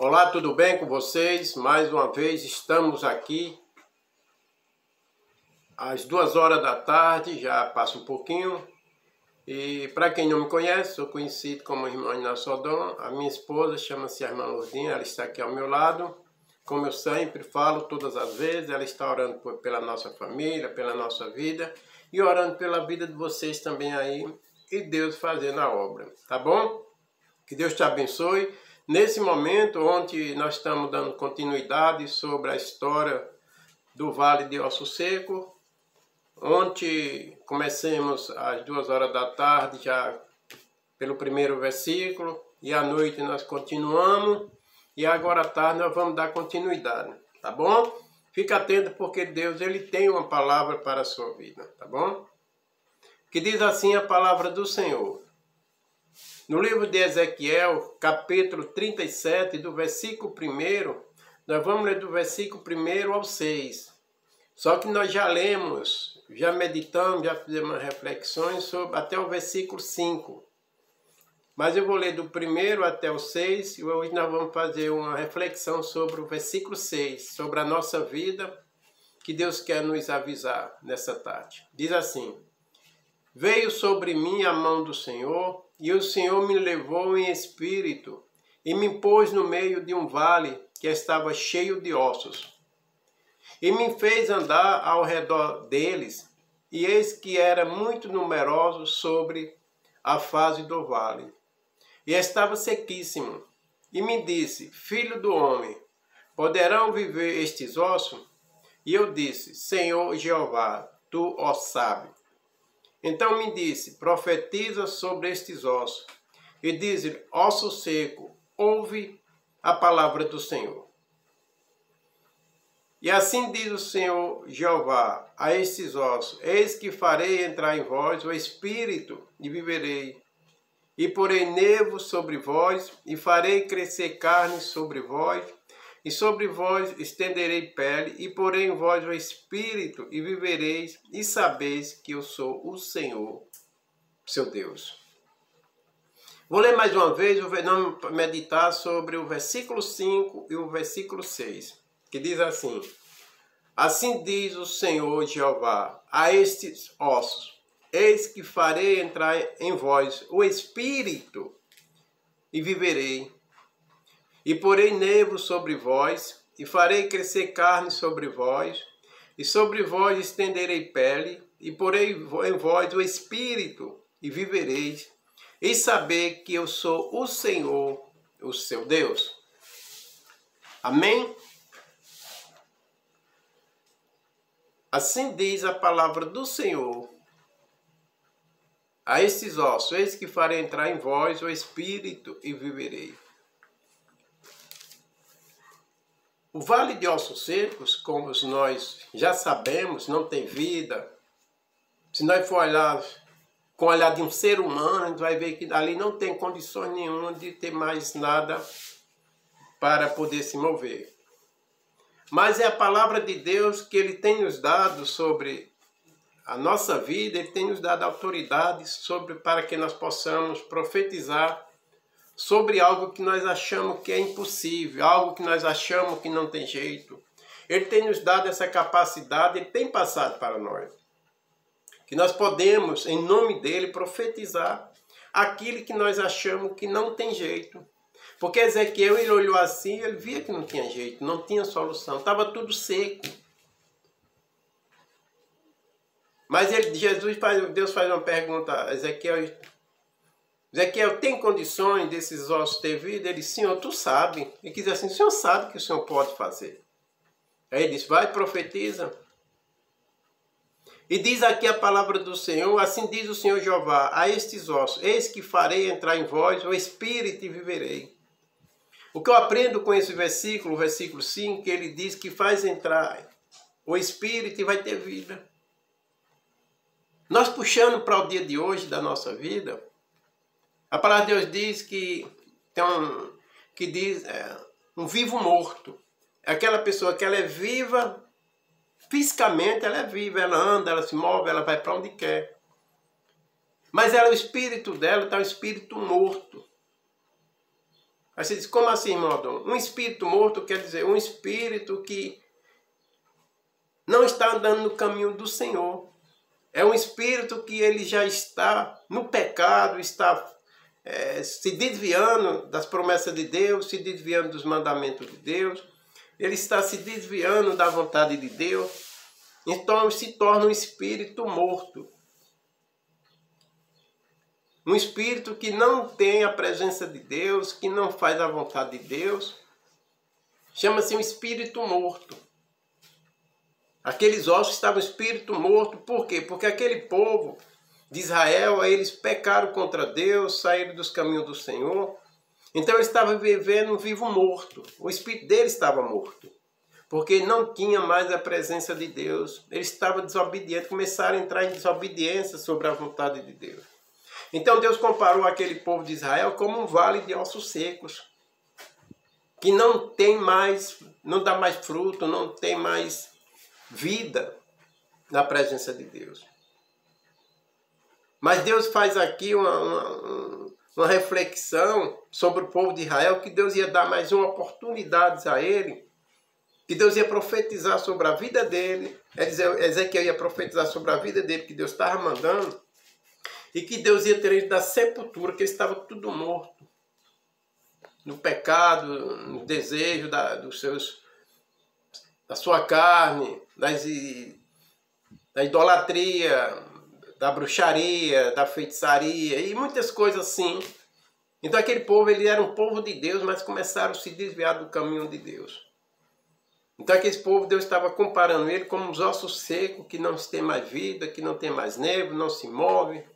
Olá, tudo bem com vocês? Mais uma vez estamos aqui às 2 horas da tarde, já passa um pouquinho. E para quem não me conhece, sou conhecido como irmã Inácio Sodom. A minha esposa chama-se irmã Lourdinha, ela está aqui ao meu lado. Como eu sempre falo todas as vezes, ela está orando pela nossa família, pela nossa vida e orando pela vida de vocês também aí e Deus fazendo a obra, tá bom? Que Deus te abençoe. Nesse momento, onde nós estamos dando continuidade sobre a história do Vale de Osso Seco, onde comecemos às 2 horas da tarde, já pelo primeiro versículo, e à noite nós continuamos, e agora à tarde nós vamos dar continuidade, tá bom? Fica atento porque Deus ele tem uma palavra para a sua vida, tá bom? Que diz assim a palavra do Senhor. No livro de Ezequiel, capítulo 37, do versículo 1, nós vamos ler do versículo 1 ao 6. Só que nós já lemos, já meditamos, já fizemos reflexões sobre até o versículo 5. Mas eu vou ler do 1 até o 6 e hoje nós vamos fazer uma reflexão sobre o versículo 6, sobre a nossa vida, que Deus quer nos avisar nessa tarde. Diz assim: Veio sobre mim a mão do Senhor, e o Senhor me levou em espírito, e me pôs no meio de um vale que estava cheio de ossos. E me fez andar ao redor deles, e eis que era muito numeroso sobre a face do vale. E estava sequíssimo. E me disse: Filho do homem, poderão viver estes ossos? E eu disse: Senhor Jeová, tu o sabes. Então me disse: Profetiza sobre estes ossos, e diz-lhe: Osso seco, ouve a palavra do Senhor. E assim diz o Senhor Jeová a estes ossos: Eis que farei entrar em vós o espírito, e viverei. E porei nervo sobre vós, e farei crescer carne sobre vós, e sobre vós estenderei pele, e porei em vós o espírito, e vivereis, e sabeis que eu sou o Senhor, seu Deus. Vou ler mais uma vez, vamos meditar sobre o versículo 5 e o versículo 6, que diz assim: Assim diz o Senhor Jeová a estes ossos: Eis que farei entrar em vós o espírito, e viverei. E porei nervo sobre vós, e farei crescer carne sobre vós, e sobre vós estenderei pele, e porei em vós o espírito, e vivereis, e saber que eu sou o Senhor, o seu Deus. Amém? Assim diz a palavra do Senhor a estes ossos: Eis que farei entrar em vós o espírito, e viverei. O Vale de Ossos Secos, como nós já sabemos, não tem vida. Se nós for olhar com o olhar de um ser humano, a gente vai ver que ali não tem condições nenhuma de ter mais nada para poder se mover. Mas é a palavra de Deus que Ele tem nos dado sobre a nossa vida, Ele tem nos dado autoridade para que nós possamos profetizar sobre algo que nós achamos que é impossível, algo que nós achamos que não tem jeito. Ele tem nos dado essa capacidade, Ele tem passado para nós. Que nós podemos, em nome dEle, profetizar aquilo que nós achamos que não tem jeito. Porque Ezequiel, ele olhou assim, ele via que não tinha jeito, não tinha solução, estava tudo seco. Mas Deus faz uma pergunta a Ezequiel: Ezequiel, tem condições desses ossos ter vida? Ele disse: Senhor, tu sabe. Ele quis dizer assim: o Senhor sabe que o Senhor pode fazer. Aí ele disse: vai, profetiza. E diz aqui a palavra do Senhor: assim diz o Senhor Jeová a estes ossos: eis que farei entrar em vós o espírito, e viverei. O que eu aprendo com esse versículo, o versículo 5, que ele diz que faz entrar o espírito e vai ter vida. Nós puxando para o dia de hoje da nossa vida, a palavra de Deus diz que tem um vivo morto. É aquela pessoa que ela é viva, fisicamente ela é viva, ela anda, ela se move, ela vai para onde quer. Mas o espírito dela está um espírito morto. Aí você diz, como assim, irmão Adão? Um espírito morto quer dizer um espírito que não está andando no caminho do Senhor. É um espírito que ele já está no pecado, está se desviando das promessas de Deus, se desviando dos mandamentos de Deus. Ele está se desviando da vontade de Deus. Então se torna um espírito morto. Um espírito que não tem a presença de Deus, que não faz a vontade de Deus. Chama-se um espírito morto. Aqueles ossos estavam espírito morto. Por quê? Porque aquele povo de Israel, eles pecaram contra Deus, saíram dos caminhos do Senhor. Então eles estavam vivendo um vivo morto. O espírito deles estava morto. Porque não tinha mais a presença de Deus. Eles estavam desobedientes, começaram a entrar em desobediência sobre a vontade de Deus. Então Deus comparou aquele povo de Israel como um vale de ossos secos. Que não tem mais, não dá mais fruto, não tem mais vida na presença de Deus. Mas Deus faz aqui uma reflexão sobre o povo de Israel, que Deus ia dar mais uma oportunidade a ele, que Deus ia profetizar sobre a vida dele, Ezequiel ia profetizar sobre a vida dele, que Deus estava mandando, e que Deus ia ter ele da sepultura, que ele estava tudo morto, no pecado, no desejo da sua carne, da idolatria, da bruxaria, da feitiçaria e muitas coisas assim. Então aquele povo, ele era um povo de Deus, mas começaram a se desviar do caminho de Deus. Então aquele povo, Deus estava comparando ele como os ossos secos, que não tem mais vida, que não tem mais nervo, não se move.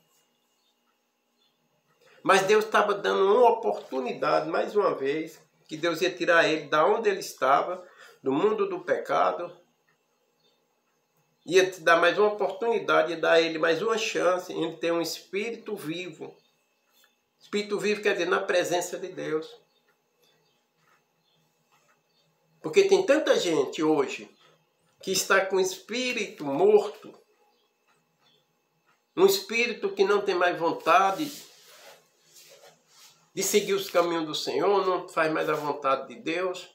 Mas Deus estava dando uma oportunidade, mais uma vez, que Deus ia tirar ele da onde ele estava, do mundo do pecado, ia te dar mais uma oportunidade, ia dar a ele mais uma chance em ter um espírito vivo. Espírito vivo quer dizer na presença de Deus. Porque tem tanta gente hoje que está com espírito morto, um espírito que não tem mais vontade de seguir os caminhos do Senhor, não faz mais a vontade de Deus.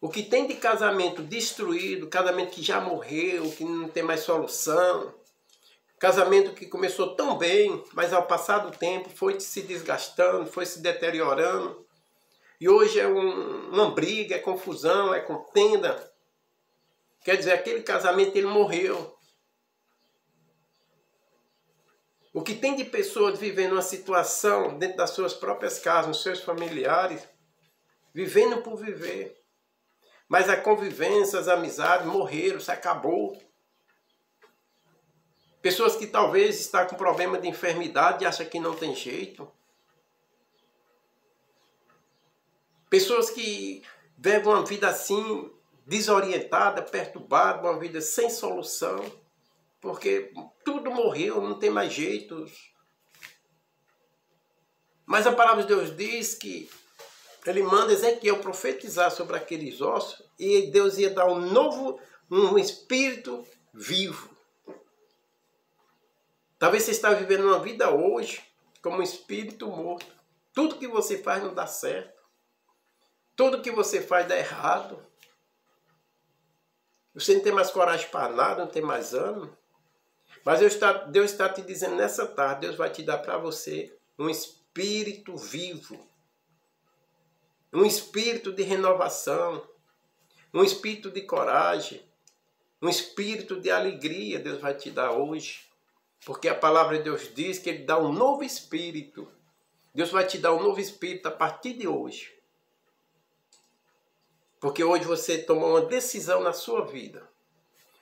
O que tem de casamento destruído, casamento que já morreu, que não tem mais solução, casamento que começou tão bem, mas ao passar do tempo foi se desgastando, foi se deteriorando. E hoje é uma briga, é confusão, é contenda. Quer dizer, aquele casamento ele morreu. O que tem de pessoas vivendo uma situação dentro das suas próprias casas, nos seus familiares, vivendo por viver. Mas a convivência, as amizades morreram, se acabou. Pessoas que talvez estão com problema de enfermidade e acham que não tem jeito. Pessoas que vivem uma vida assim, desorientada, perturbada, uma vida sem solução. Porque tudo morreu, não tem mais jeito. Mas a palavra de Deus diz que ele manda Ezequiel profetizar sobre aqueles ossos e Deus ia dar um espírito vivo. Talvez você está vivendo uma vida hoje como um espírito morto. Tudo que você faz não dá certo. Tudo que você faz dá errado. Você não tem mais coragem para nada, não tem mais ânimo. Mas Deus está te dizendo nessa tarde, Deus vai te dar para você um espírito vivo. Um espírito de renovação. Um espírito de coragem. Um espírito de alegria Deus vai te dar hoje. Porque a palavra de Deus diz que Ele dá um novo espírito. Deus vai te dar um novo espírito a partir de hoje. Porque hoje você tomou uma decisão na sua vida.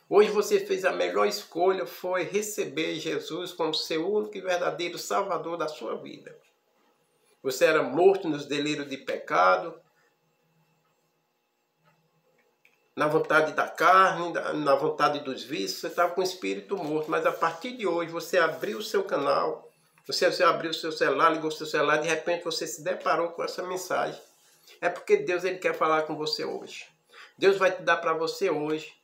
Hoje você fez a melhor escolha, foi receber Jesus como seu único e verdadeiro Salvador da sua vida. Você era morto nos delírios de pecado, na vontade da carne, na vontade dos vícios, você estava com o espírito morto. Mas a partir de hoje você abriu o seu canal, você abriu o seu celular, ligou o seu celular, de repente você se deparou com essa mensagem. É porque Deus ele quer falar com você hoje. Deus vai te dar para você hoje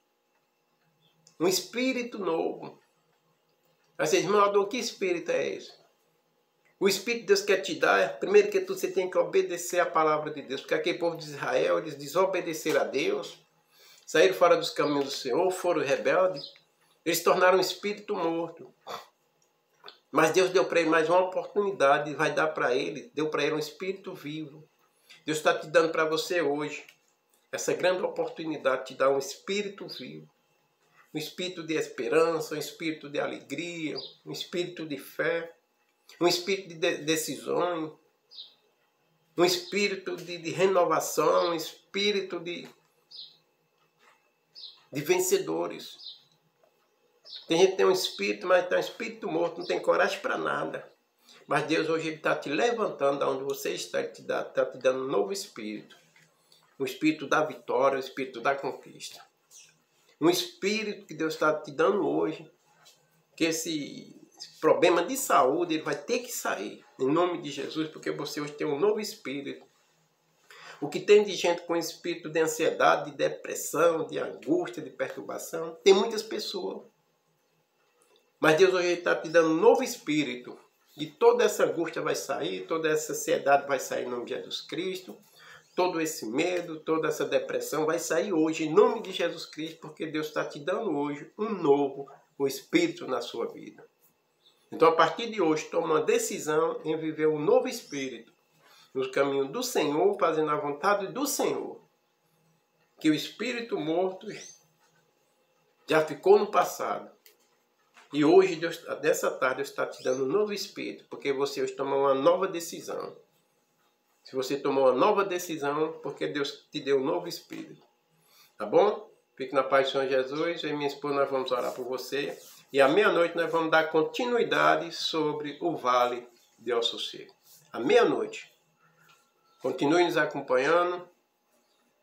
um espírito novo. Aí você diz, irmão, que espírito é esse? O Espírito de Deus quer te dar, primeiro que tudo, você tem que obedecer a palavra de Deus. Porque aquele povo de Israel, eles desobedeceram a Deus, saíram fora dos caminhos do Senhor, foram rebeldes, eles se tornaram um espírito morto. Mas Deus deu para ele mais uma oportunidade, vai dar para ele, deu para ele um espírito vivo. Deus está te dando para você hoje essa grande oportunidade de te dar um espírito vivo. Um espírito de esperança, um espírito de alegria, um espírito de fé, um espírito de decisões, um espírito de renovação, um espírito de vencedores. Tem gente que tem um espírito, mas está um espírito morto, não tem coragem para nada. Mas Deus hoje está te levantando de onde você está, Ele está te dando um novo espírito. Um espírito da vitória, um espírito da conquista. Um espírito que Deus está te dando hoje, que esse problema de saúde ele vai ter que sair, em nome de Jesus, porque você hoje tem um novo espírito. O que tem de gente com espírito de ansiedade, de depressão, de angústia, de perturbação, tem muitas pessoas. Mas Deus hoje está te dando um novo espírito. E toda essa angústia vai sair, toda essa ansiedade vai sair em nome de Jesus Cristo. Todo esse medo, toda essa depressão vai sair hoje em nome de Jesus Cristo, porque Deus está te dando hoje um novo espírito na sua vida. Então, a partir de hoje, toma uma decisão em viver um novo espírito, no caminho do Senhor, fazendo a vontade do Senhor. Que o espírito morto já ficou no passado. E hoje, Deus, nessa tarde, Deus está te dando um novo espírito, porque você hoje tomou uma nova decisão. Se você tomou uma nova decisão, porque Deus te deu um novo espírito. Tá bom? Fique na paz do Senhor Jesus. Eu e minha esposa, nós vamos orar por você. E à meia-noite nós vamos dar continuidade sobre o Vale de El Sossego. À meia-noite. Continue nos acompanhando.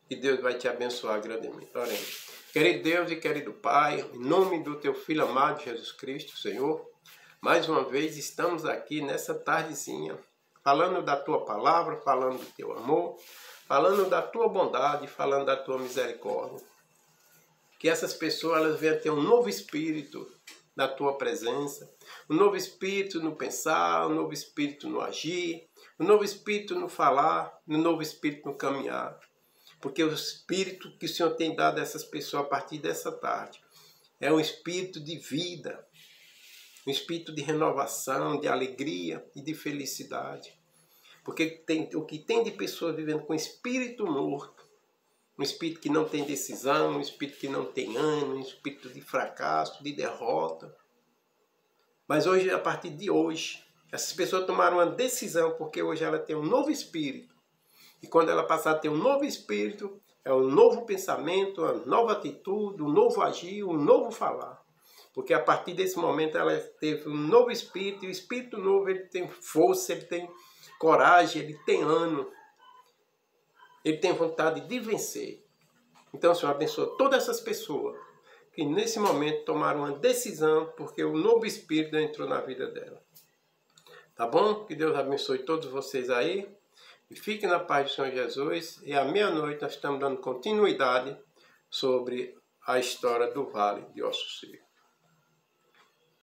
E Deus vai te abençoar grandemente. Oremos. Querido Deus e querido Pai, em nome do teu Filho amado Jesus Cristo, Senhor, mais uma vez estamos aqui nessa tardezinha, falando da tua palavra, falando do teu amor, falando da tua bondade, falando da tua misericórdia. Que essas pessoas elas venham ter um novo espírito na tua presença, um novo espírito no pensar, um novo espírito no agir, um novo espírito no falar, um novo espírito no caminhar. Porque o espírito que o Senhor tem dado a essas pessoas a partir dessa tarde é um espírito de vida, um espírito de renovação, de alegria e de felicidade. Porque o que tem de pessoas vivendo com espírito morto, um espírito que não tem decisão, um espírito que não tem ânimo, um espírito de fracasso, de derrota. Mas hoje, a partir de hoje, essas pessoas tomaram uma decisão, porque hoje ela tem um novo espírito. E quando ela passar a ter um novo espírito, é um novo pensamento, uma nova atitude, um novo agir, um novo falar. Porque a partir desse momento ela teve um novo espírito, e o espírito novo ele tem força, ele tem coragem, ele tem ânimo, ele tem vontade de vencer. Então, Senhor, abençoa todas essas pessoas que nesse momento tomaram uma decisão, porque o novo espírito entrou na vida dela. Tá bom? Que Deus abençoe todos vocês aí. E fiquem na paz do Senhor Jesus. E à meia-noite nós estamos dando continuidade sobre a história do Vale de El Sossego.